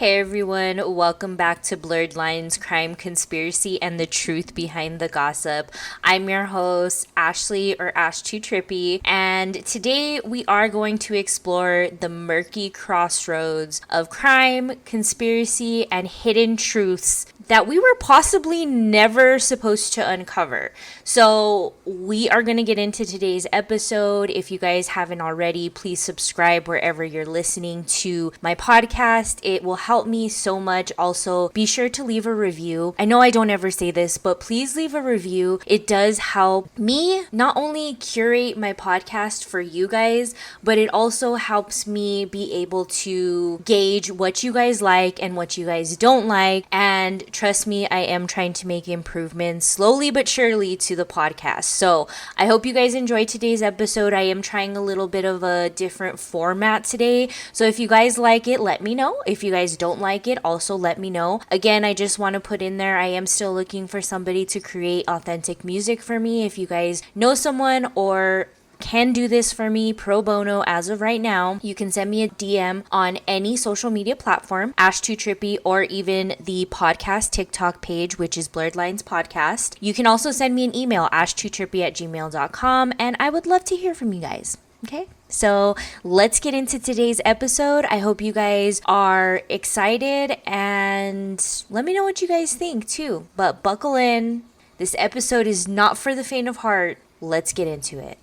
Hey everyone, welcome back to Blurred Lines, Crime, Conspiracy, and the Truth Behind the Gossip. I'm your host, Ashley or Ashtootrippy, and today we are going to explore the murky crossroads of crime, conspiracy, and hidden truths that we were possibly never supposed to uncover. So we are going to get into today's episode. If you guys haven't already, please subscribe wherever you're listening to my podcast. It will help me so much. Also, be sure to leave a review. I know I don't ever say this, but please leave a review. It does help me not only curate my podcast for you guys, but it also helps me be able to gauge what you guys like and what you guys don't like. And trust me, I am trying to make improvements slowly but surely to the podcast. So I hope you guys enjoyed today's episode. I am trying a little bit of a different format today. So if you guys like it, let me know. If you guys don't like it, also let me know. Again, I just want to put in there, I am still looking for somebody to create authentic music for me. If you guys know someone or can do this for me pro bono as of right now, you can send me a DM on any social media platform, Ashtootrippy, or even the podcast TikTok page, which is Blurred Lines Podcast. You can also send me an email, ashtootrippy@gmail.com, and I would love to hear from you guys. Okay, so let's get into today's episode. I hope you guys are excited and let me know what you guys think too. But buckle in. This episode is not for the faint of heart. Let's get into it.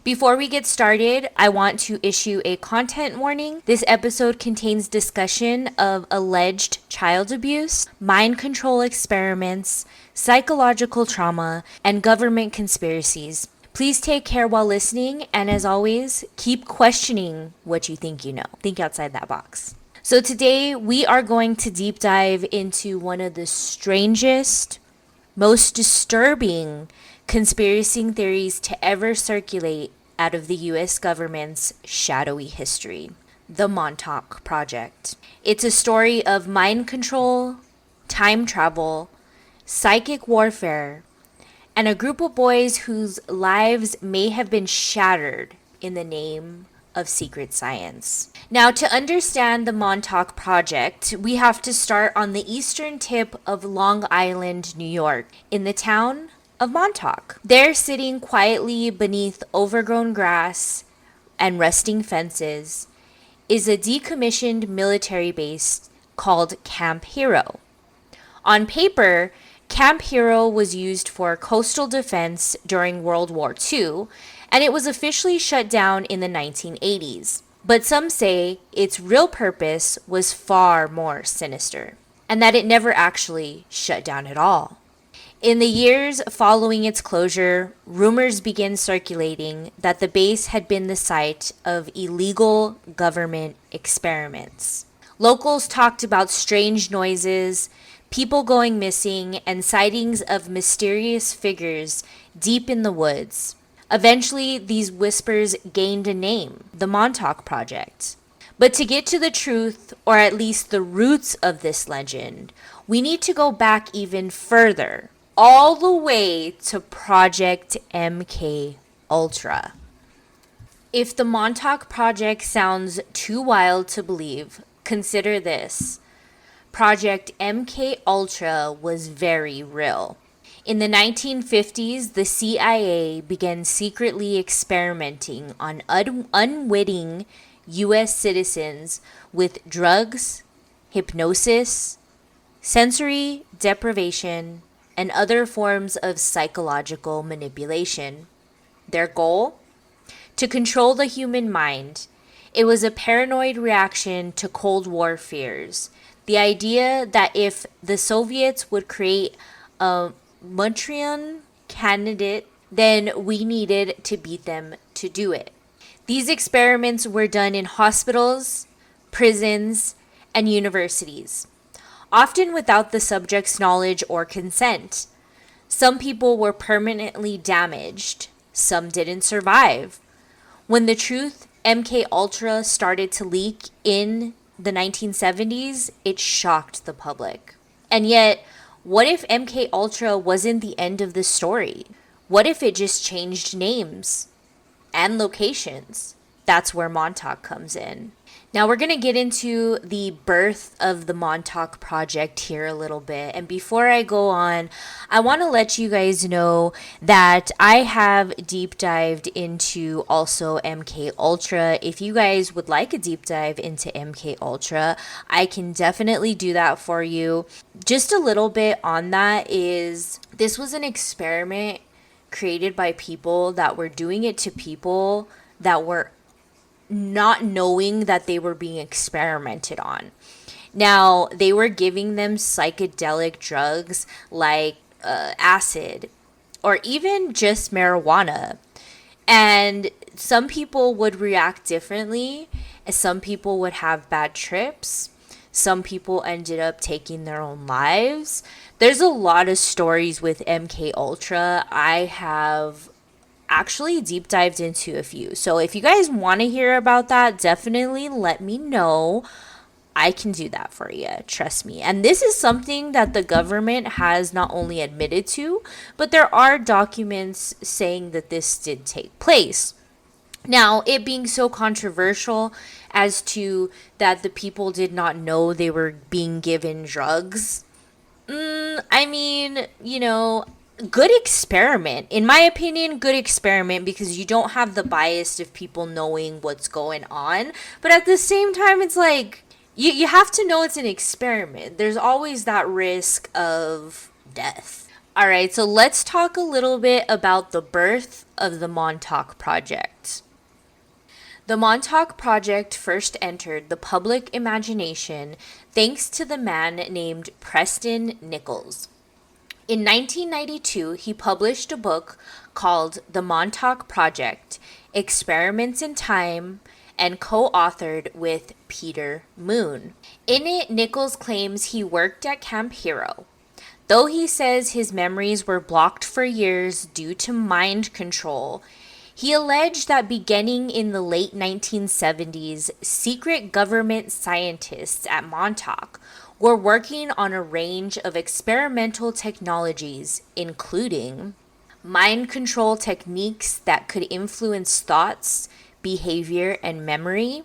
Before we get started, I want to issue a content warning. This episode contains discussion of alleged child abuse, mind control experiments, psychological trauma, and government conspiracies. Please take care while listening, and as always, keep questioning what you think you know. Think outside that box. So today, we are going to deep dive into one of the strangest, most disturbing conspiracy theories to ever circulate out of the U.S. government's shadowy history, the Montauk Project. It's a story of mind control, time travel, psychic warfare, and a group of boys whose lives may have been shattered in the name of secret science. Now, to understand the Montauk Project, we have to start on the eastern tip of Long Island, New York, in the town of Montauk. There, sitting quietly beneath overgrown grass and rusting fences, is a decommissioned military base called Camp Hero. On paper, Camp Hero was used for coastal defense during World War II, and it was officially shut down in the 1980s. But some say its real purpose was far more sinister, and that it never actually shut down at all. In the years following its closure, rumors began circulating that the base had been the site of illegal government experiments. Locals talked about strange noises, people going missing, and sightings of mysterious figures deep in the woods. Eventually, these whispers gained a name, the Montauk Project. But to get to the truth, or at least the roots of this legend, we need to go back even further, all the way to Project MKUltra. If the Montauk Project sounds too wild to believe, consider this. Project MKUltra was very real. In the 1950s, the CIA began secretly experimenting on unwitting U.S. citizens with drugs, hypnosis, sensory deprivation, and other forms of psychological manipulation. Their goal? To control the human mind. It was a paranoid reaction to Cold War fears. The idea that if the Soviets would create a Manchurian candidate, then we needed to beat them to do it. These experiments were done in hospitals, prisons, and universities, often without the subject's knowledge or consent. Some people were permanently damaged. Some didn't survive. When the truth MKUltra started to leak in the 1970s, it shocked the public. And yet, what if MKUltra wasn't the end of the story? What if it just changed names and locations? That's where Montauk comes in. Now we're going to get into the birth of the Montauk Project here a little bit. And before I go on, I want to let you guys know that I have deep dived into also MKUltra. If you guys would like a deep dive into MKUltra, I can definitely do that for you. Just a little bit on that is this was an experiment created by people that were doing it to people that were not knowing that they were being experimented on. Now, they were giving them psychedelic drugs like acid or even just marijuana. And some people would react differently, and some people would have bad trips. Some people ended up taking their own lives. There's a lot of stories with MKUltra. I have actually deep dived into a few. So if you guys want to hear about that, definitely let me know. I can do that for you. Trust me. And this is something that the government has not only admitted to, but there are documents saying that this did take place. Now, it being so controversial as to that the people did not know they were being given drugs. I mean, good experiment. In my opinion, good experiment because you don't have the bias of people knowing what's going on. But at the same time, it's like, you have to know it's an experiment. There's always that risk of death. All right, so let's talk a little bit about the birth of the Montauk Project. The Montauk Project first entered the public imagination thanks to the man named Preston Nichols. In 1992, he published a book called The Montauk Project, Experiments in Time, and co-authored with Peter Moon. In it, Nichols claims he worked at Camp Hero. Though he says his memories were blocked for years due to mind control, he alleged that beginning in the late 1970s, secret government scientists at Montauk were working on a range of experimental technologies, including mind control techniques that could influence thoughts, behavior, and memory,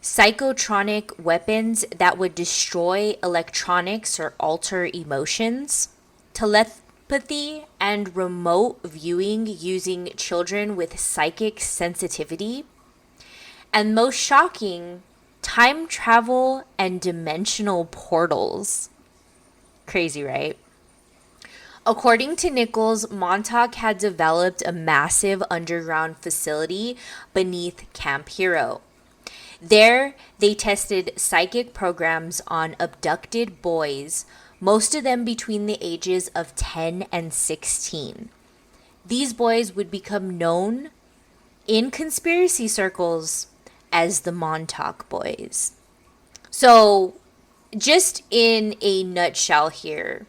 psychotronic weapons that would destroy electronics or alter emotions, telepathy, and remote viewing using children with psychic sensitivity, and most shocking, time travel and dimensional portals. Crazy, right? According to Nichols, Montauk had developed a massive underground facility beneath Camp Hero. There, they tested psychic programs on abducted boys, most of them between the ages of 10 and 16. These boys would become known in conspiracy circles as the Montauk Boys. So, just in a nutshell here,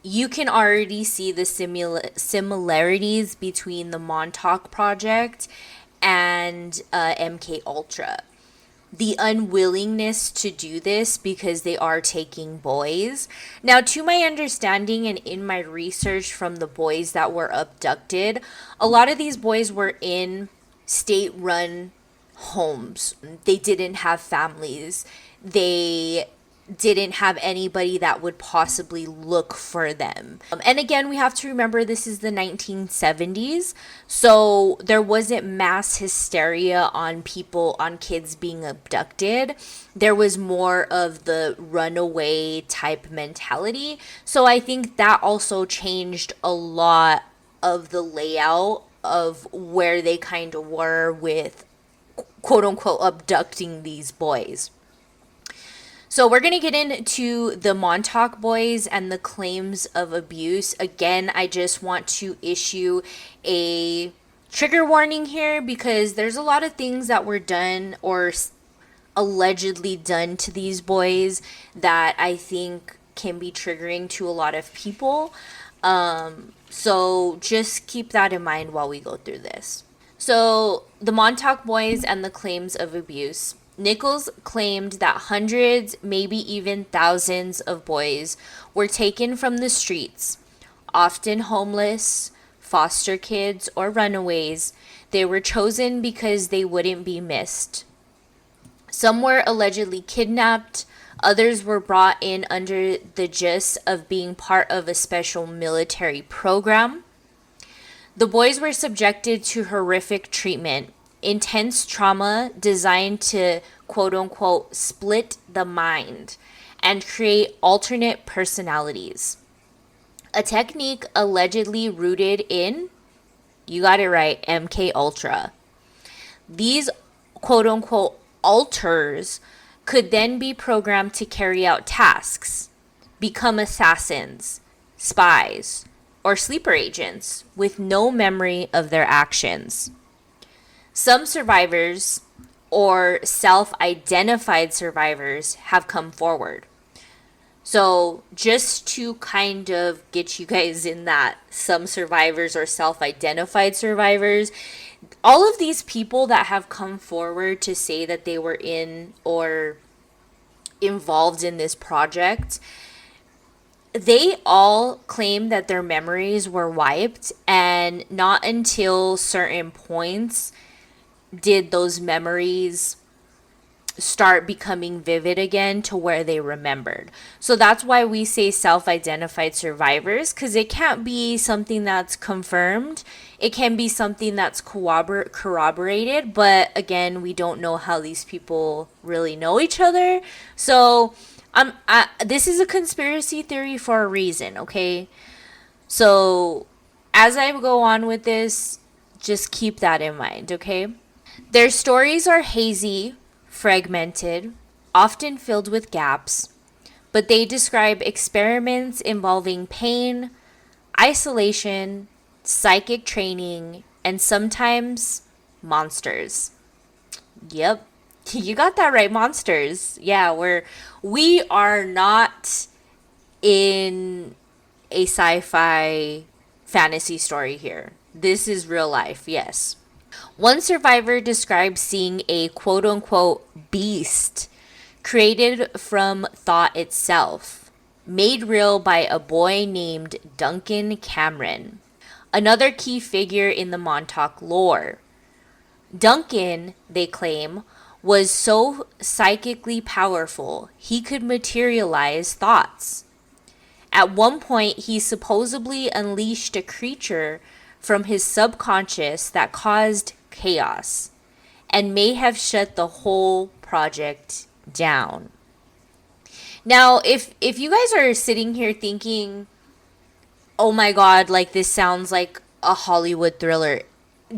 you can already see the similarities between the Montauk Project and MKUltra. The unwillingness to do this because they are taking boys. Now, to my understanding and in my research from the boys that were abducted, a lot of these boys were in state-run homes. They didn't have families. They didn't have anybody that would possibly look for them. And again, we have to remember this is the 1970s, so there wasn't mass hysteria on kids being abducted. There was more of the runaway type mentality. So I think that also changed a lot of the layout of where they kind of were with quote unquote abducting these boys. So we're going to get into the Montauk Boys and the claims of abuse. Again, I just want to issue a trigger warning here because there's a lot of things that were done or allegedly done to these boys that I think can be triggering to a lot of people. So just keep that in mind while we go through this. So the Montauk Boys and the claims of abuse. Nichols claimed that hundreds, maybe even thousands of boys were taken from the streets, often homeless, foster kids, or runaways. They were chosen because they wouldn't be missed. Some were allegedly kidnapped. Others were brought in under the gist of being part of a special military program. The boys were subjected to horrific treatment, intense trauma designed to quote unquote split the mind and create alternate personalities. A technique allegedly rooted in, you got it right, MKUltra. These quote unquote alters could then be programmed to carry out tasks, become assassins, spies, or sleeper agents with no memory of their actions. Some survivors or self-identified survivors have come forward. So just to kind of get you guys in that, some survivors or self-identified survivors, all of these people that have come forward to say that they were in or involved in this project, they all claim that their memories were wiped, and not until certain points did those memories start becoming vivid again to where they remembered. So that's why we say self-identified survivors, because it can't be something that's confirmed. It can be something that's corroborated, but again, we don't know how these people really know each other. So this is a conspiracy theory for a reason, okay? So as I go on with this, just keep that in mind, okay? Their stories are hazy, fragmented, often filled with gaps, but they describe experiments involving pain, isolation, psychic training, and sometimes monsters. Yep, you got that right, monsters. Yeah, we are not in a sci-fi fantasy story here. This is real life, yes. One survivor described seeing a quote unquote beast created from thought itself, made real by a boy named Duncan Cameron, another key figure in the Montauk lore. Duncan, they claim, was so psychically powerful he could materialize thoughts. At one point, he supposedly unleashed a creature from his subconscious that caused chaos and may have shut the whole project down. Now, if you guys are sitting here thinking, oh my god, like this sounds like a Hollywood thriller,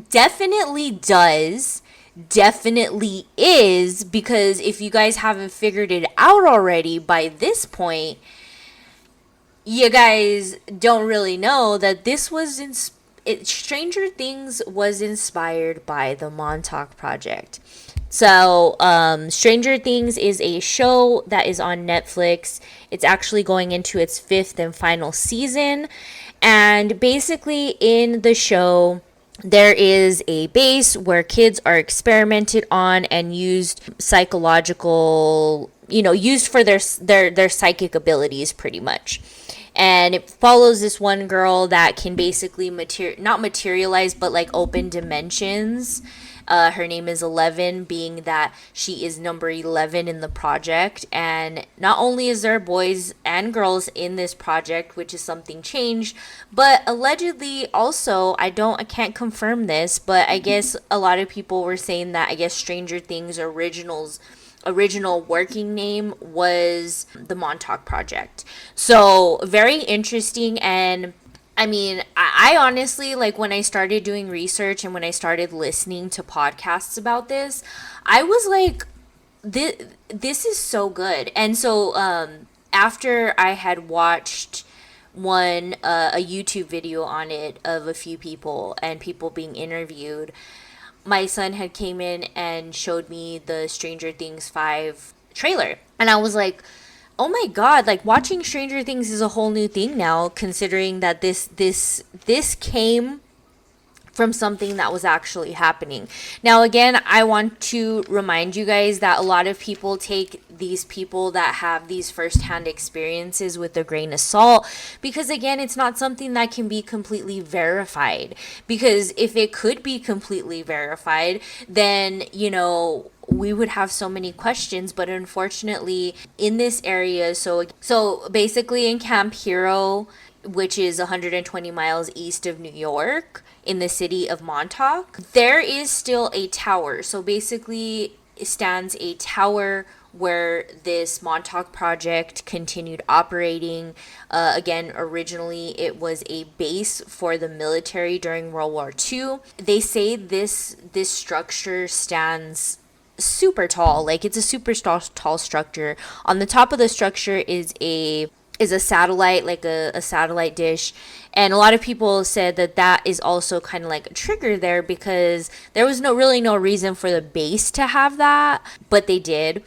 definitely does, definitely is, because if you guys haven't figured it out already by this point, you guys don't really know that this was Stranger Things was inspired by the Montauk Project. So, Stranger Things is a show that is on Netflix. It's actually going into its 5th and final season. And basically, in the show, there is a base where kids are experimented on and used psychological, used for their psychic abilities, pretty much. And it follows this one girl that can basically not materialize, but like open dimensions. Her name is 11, being that she is number 11 in the project. And not only is there boys and girls in this project, which is something changed, but allegedly also, I can't confirm this, but I guess a lot of people were saying that I guess Stranger Things original working name was the Montauk Project. So very interesting. And I mean, I honestly, like, when I started doing research and when I started listening to podcasts about this, I was like, this is so good. And so after I had watched a YouTube video on it of a few people and people being interviewed, my son had came in and showed me the Stranger Things 5 trailer. And I was like, oh my god, like, watching Stranger Things is a whole new thing now, considering that this came from something that was actually happening. Now, again, I want to remind you guys that a lot of people take these people that have these firsthand experiences with a grain of salt, because again, it's not something that can be completely verified. Because if it could be completely verified, then, we would have so many questions. But unfortunately, in this area, so basically in Camp Hero, which is 120 miles east of New York, in the city of Montauk, there is still a tower. So basically, stands a tower where this Montauk Project continued operating. Again, originally it was a base for the military during World War II. They say this structure stands super tall, like it's a super tall structure. On the top of the structure is a satellite, like a satellite dish. And a lot of people said that is also kind of like a trigger there, because there was no reason for the base to have that, but they did.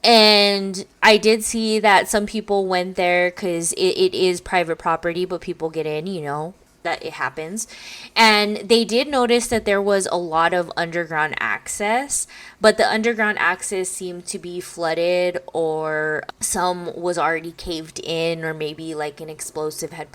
And I did see that some people went there because it is private property, but people get in, that it happens. And they did notice that there was a lot of underground access, but the underground access seemed to be flooded, or some was already caved in, or maybe like an explosive had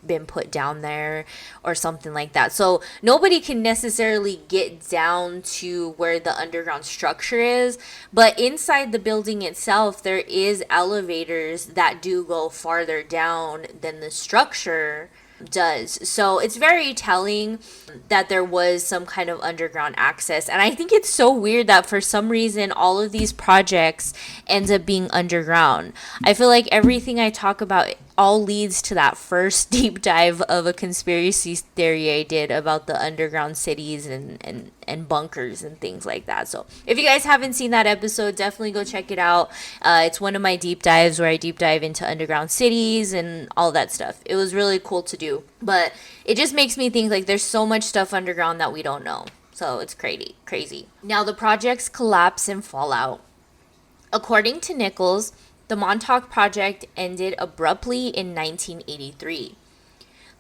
been put down there or something like that. So nobody can necessarily get down to where the underground structure is, but inside the building itself, there is elevators that do go farther down than the structure does. So it's very telling that there was some kind of underground access. And I think it's so weird that for some reason all of these projects ends up being underground. I feel like everything I talk about all leads to that first deep dive of a conspiracy theory I did about the underground cities and bunkers and things like that. So if you guys haven't seen that episode, definitely go check it out. It's one of my deep dives where I deep dive into underground cities and all that stuff. It was really cool to do, but it just makes me think like there's so much stuff underground that we don't know. So it's crazy. Now, the project's collapse and fallout. According to Nichols, the Montauk Project ended abruptly in 1983.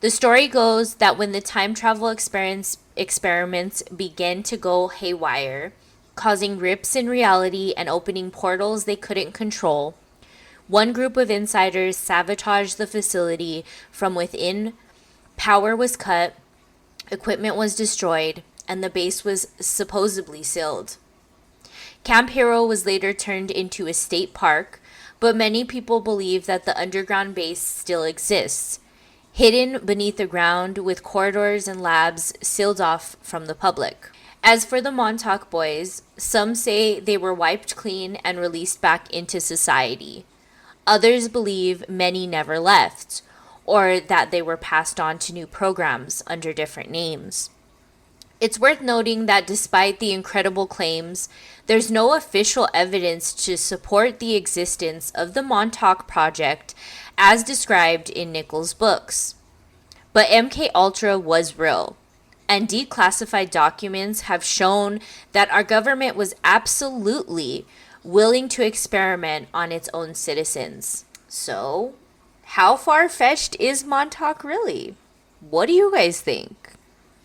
The story goes that when the time travel experiments began to go haywire, causing rips in reality and opening portals they couldn't control, one group of insiders sabotaged the facility from within, power was cut, equipment was destroyed, and the base was supposedly sealed. Camp Hero was later turned into a state park, but many people believe that the underground base still exists, hidden beneath the ground with corridors and labs sealed off from the public. As for the Montauk Boys, some say they were wiped clean and released back into society. Others believe many never left, or that they were passed on to new programs under different names. It's worth noting that despite the incredible claims, there's no official evidence to support the existence of the Montauk Project as described in Nichols' books. But MKUltra was real, and declassified documents have shown that our government was absolutely willing to experiment on its own citizens. So, how far-fetched is Montauk really? What do you guys think?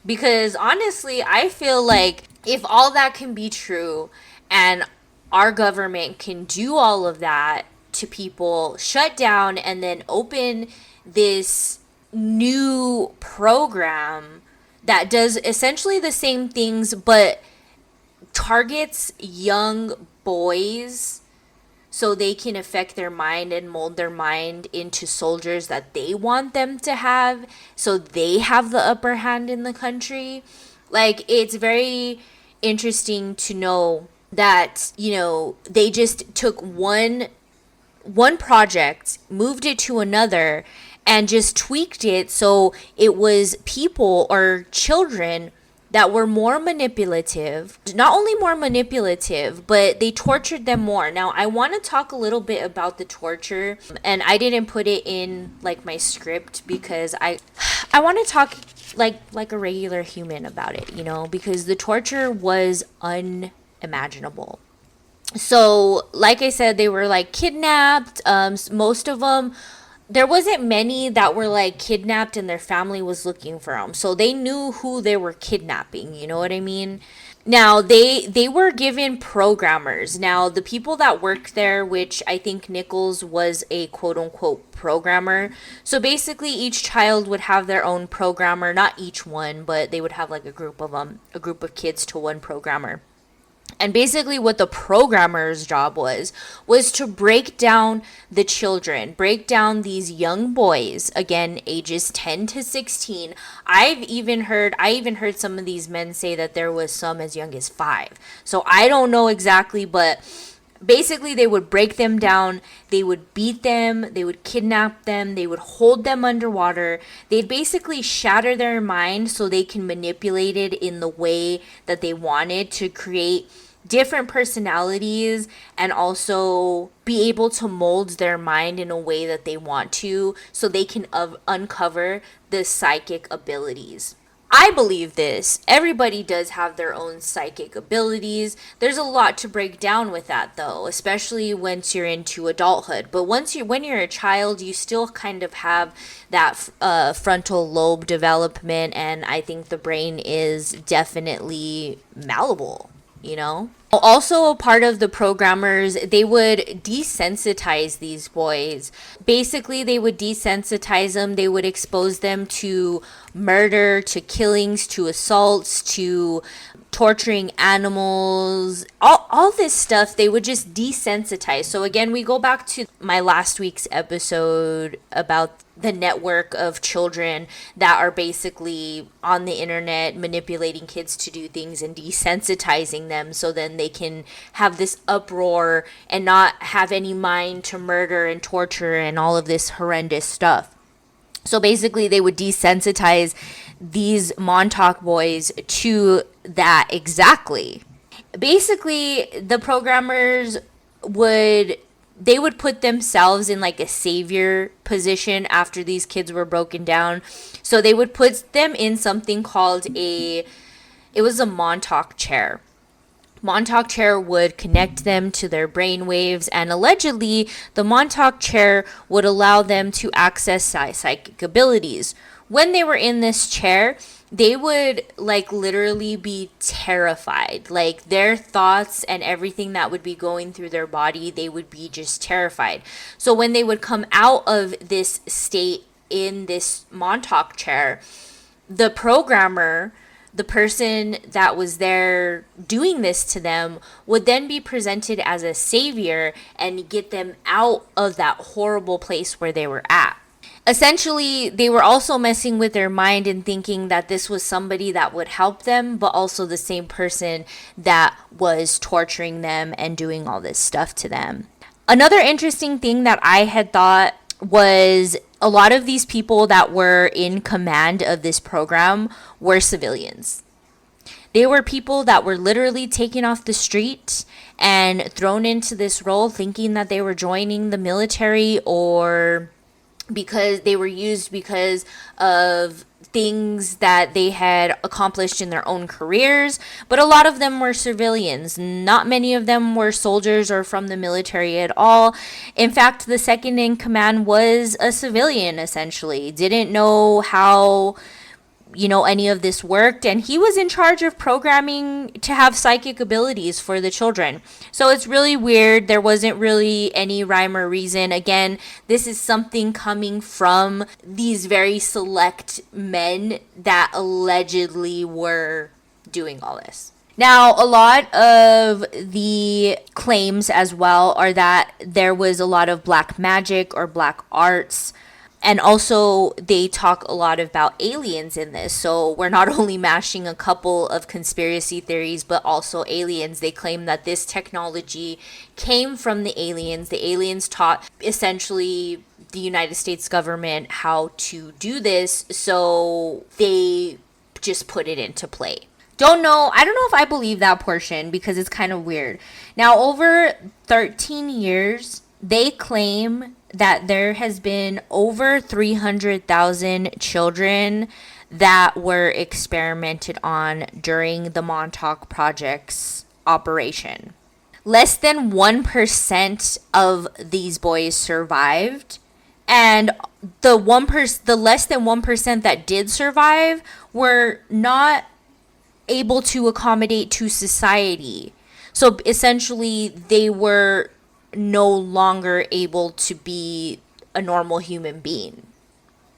Because honestly, I feel like if all that can be true and our government can do all of that to people, shut down and then open this new program that does essentially the same things but targets young boys so they can affect their mind and mold their mind into soldiers that they want them to have, so they have the upper hand in the country. Like, it's very interesting to know that, they just took one project, moved it to another, and just tweaked it so it was people or children that were more manipulative. Not only more manipulative, but they tortured them more. Now, I want to talk a little bit about the torture, and I didn't put it in like my script because I want to talk like a regular human about it, because the torture was unimaginable. So, like I said, they were like kidnapped. Most of them there wasn't many that were like kidnapped and their family was looking for them. So they knew who they were kidnapping, you know what I mean? Now they were given programmers. Now the people that worked there, which I think Nichols was a quote unquote programmer. So basically each child would have their own programmer, not each one, but they would have like a group of them, a group of kids to one programmer. And basically what the programmer's job was to break down the children, break down these young boys, again, ages 10 to 16. I even heard some of these men say that there was some as young as 5. So I don't know exactly, but basically they would break them down, they would beat them, they would kidnap them, they would hold them underwater. They'd basically shatter their mind so they can manipulate it in the way that they wanted to create different personalities and also be able to mold their mind in a way that they want to so they can uncover the psychic abilities. I believe this. Everybody does have their own psychic abilities. There's a lot to break down with that though, especially once you're into adulthood. But when you're a child, you still kind of have that frontal lobe development, and I think the brain is definitely malleable, you know? Also, a part of the programmers, they would desensitize these boys. Basically, they would desensitize them. They would expose them to murder, to killings, to assaults, to torturing animals, all this stuff. They would just desensitize. So again, we go back to my last week's episode about the network of children that are basically on the internet manipulating kids to do things and desensitizing them so then they can have this uproar and not have any mind to murder and torture and all of this horrendous stuff. So basically they would desensitize these Montauk boys to that exactly. Basically the programmers would put themselves in like a savior position after these kids were broken down. So they would put them in something called it was a Montauk chair. Montauk chair would connect them to their brain waves, and allegedly the Montauk chair would allow them to access psychic abilities. When they were in this chair, they would like literally be terrified. Like their thoughts and everything that would be going through their body, they would be just terrified. So when they would come out of this state in this Montauk chair, the programmer, the person that was there doing this to them, would then be presented as a savior and get them out of that horrible place where they were at. Essentially, they were also messing with their mind and thinking that this was somebody that would help them, but also the same person that was torturing them and doing all this stuff to them. Another interesting thing that I had thought was a lot of these people that were in command of this program were civilians. They were people that were literally taken off the street and thrown into this role thinking that they were joining the military, or because they were used because of things that they had accomplished in their own careers. But a lot of them were civilians. Not many of them were soldiers or from the military at all. In fact, the second in command was a civilian, essentially. Didn't know how any of this worked, and he was in charge of programming to have psychic abilities for the children. So it's really weird. There wasn't really any rhyme or reason. Again, this is something coming from these very select men that allegedly were doing all this. Now, a lot of the claims as well are that there was a lot of black magic or black arts. And also, they talk a lot about aliens in this. So we're not only mashing a couple of conspiracy theories, but also aliens. They claim that this technology came from the aliens. The aliens taught essentially the United States government how to do this. So they just put it into play. I don't know if I believe that portion because it's kind of weird. Now, over 13 years, they claim that there has been over 300,000 children that were experimented on during the Montauk Project's operation. Less than 1% of these boys survived, And the less than 1% that did survive were not able to accommodate to society. So essentially, they were no longer able to be a normal human being.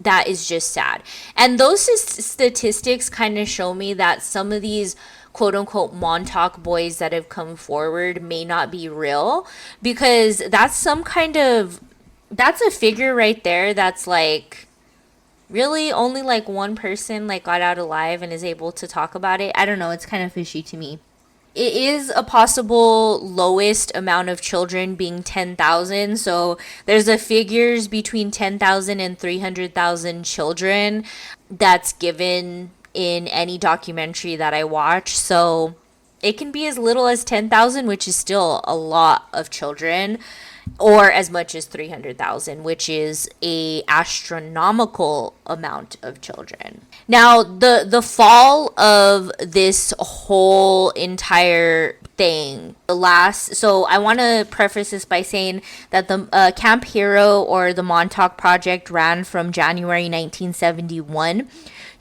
That is just sad. And those statistics kind of show me that some of these quote unquote Montauk boys that have come forward may not be real, because that's a figure right there that's like, really only like one person like got out alive and is able to talk about it. I don't know, it's kind of fishy to me. It is a possible lowest amount of children being 10,000. So there's a figures between 10,000 and 300,000 children that's given in any documentary that I watch. So it can be as little as 10,000, which is still a lot of children, or as much as 300,000, which is a astronomical amount of children. Now, the fall of this whole entire thing, so I want to preface this by saying that the Camp Hero or the Montauk Project ran from January 1971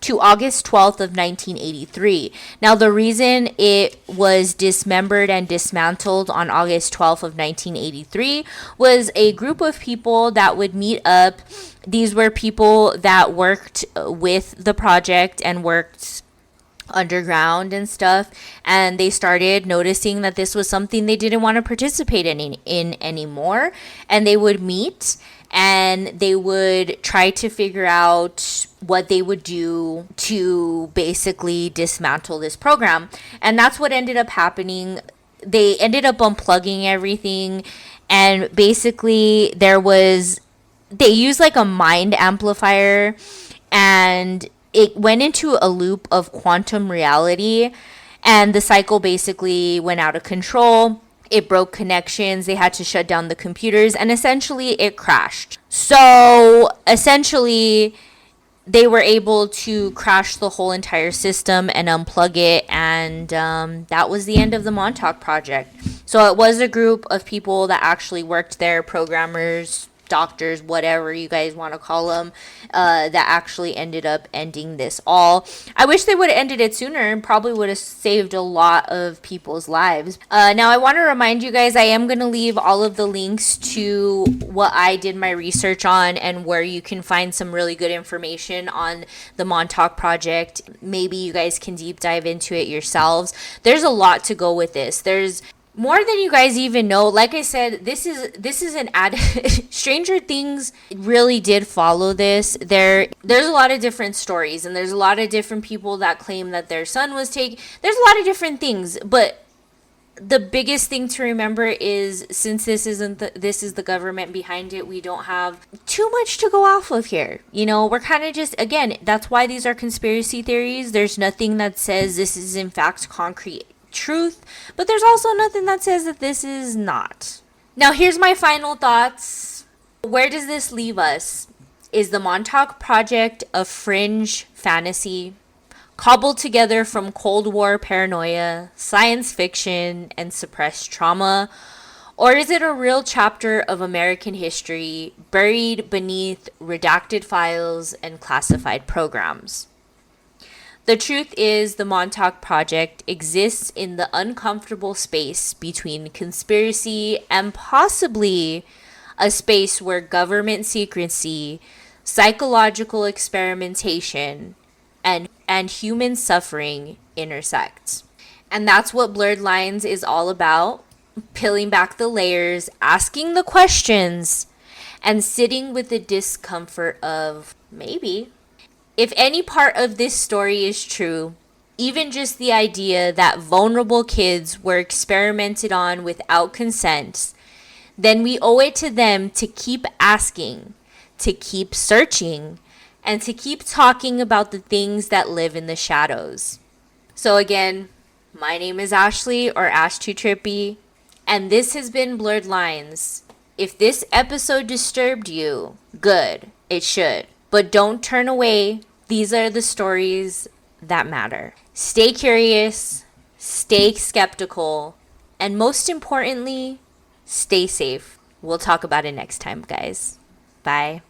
to August 12th of 1983. Now, the reason it was dismembered and dismantled on August 12th of 1983 was a group of people that would meet up. These were people that worked with the project and worked underground and stuff, and they started noticing that this was something they didn't want to participate in anymore, and they would meet and they would try to figure out what they would do to basically dismantle this program. And that's what ended up happening. They ended up unplugging everything, and basically they used like a mind amplifier, and it went into a loop of quantum reality, and the cycle basically went out of control. It broke connections. They had to shut down the computers, and essentially it crashed. So essentially, they were able to crash the whole entire system and unplug it, and that was the end of the Montauk Project. So it was a group of people that actually worked there, programmers, doctors, whatever you guys want to call them, that actually ended up ending this all. I wish they would have ended it sooner, and probably would have saved a lot of people's lives. Now, I want to remind you guys, I am going to leave all of the links to what I did my research on and where you can find some really good information on the Montauk Project. Maybe you guys can deep dive into it yourselves. There's a lot to go with this. There's more than you guys even know. Like I said, this is an ad. Stranger Things really did follow this. There's a lot of different stories, and there's a lot of different people that claim that their son was taken. There's a lot of different things, but the biggest thing to remember is, since this is the government behind it, we don't have too much to go off of here. You know, we're kind of just, again, that's why these are conspiracy theories. There's nothing that says this is in fact concrete truth, but there's also nothing that says that this is not. Now, here's my final thoughts. Where does this leave us? Is the Montauk Project a fringe fantasy cobbled together from Cold War paranoia, science fiction, and suppressed trauma? Or is it a real chapter of American history buried beneath redacted files and classified programs? The truth is, the Montauk Project exists in the uncomfortable space between conspiracy and possibly a space where government secrecy, psychological experimentation, and human suffering intersect. And that's what Blurred Lines is all about: peeling back the layers, asking the questions, and sitting with the discomfort of maybe. If any part of this story is true, even just the idea that vulnerable kids were experimented on without consent, then we owe it to them to keep asking, to keep searching, and to keep talking about the things that live in the shadows. So again, my name is Ashley, or Ashtootrippy, and this has been Blurred Lines. If this episode disturbed you, good, it should. But don't turn away. These are the stories that matter. Stay curious, stay skeptical, and most importantly, stay safe. We'll talk about it next time, guys. Bye.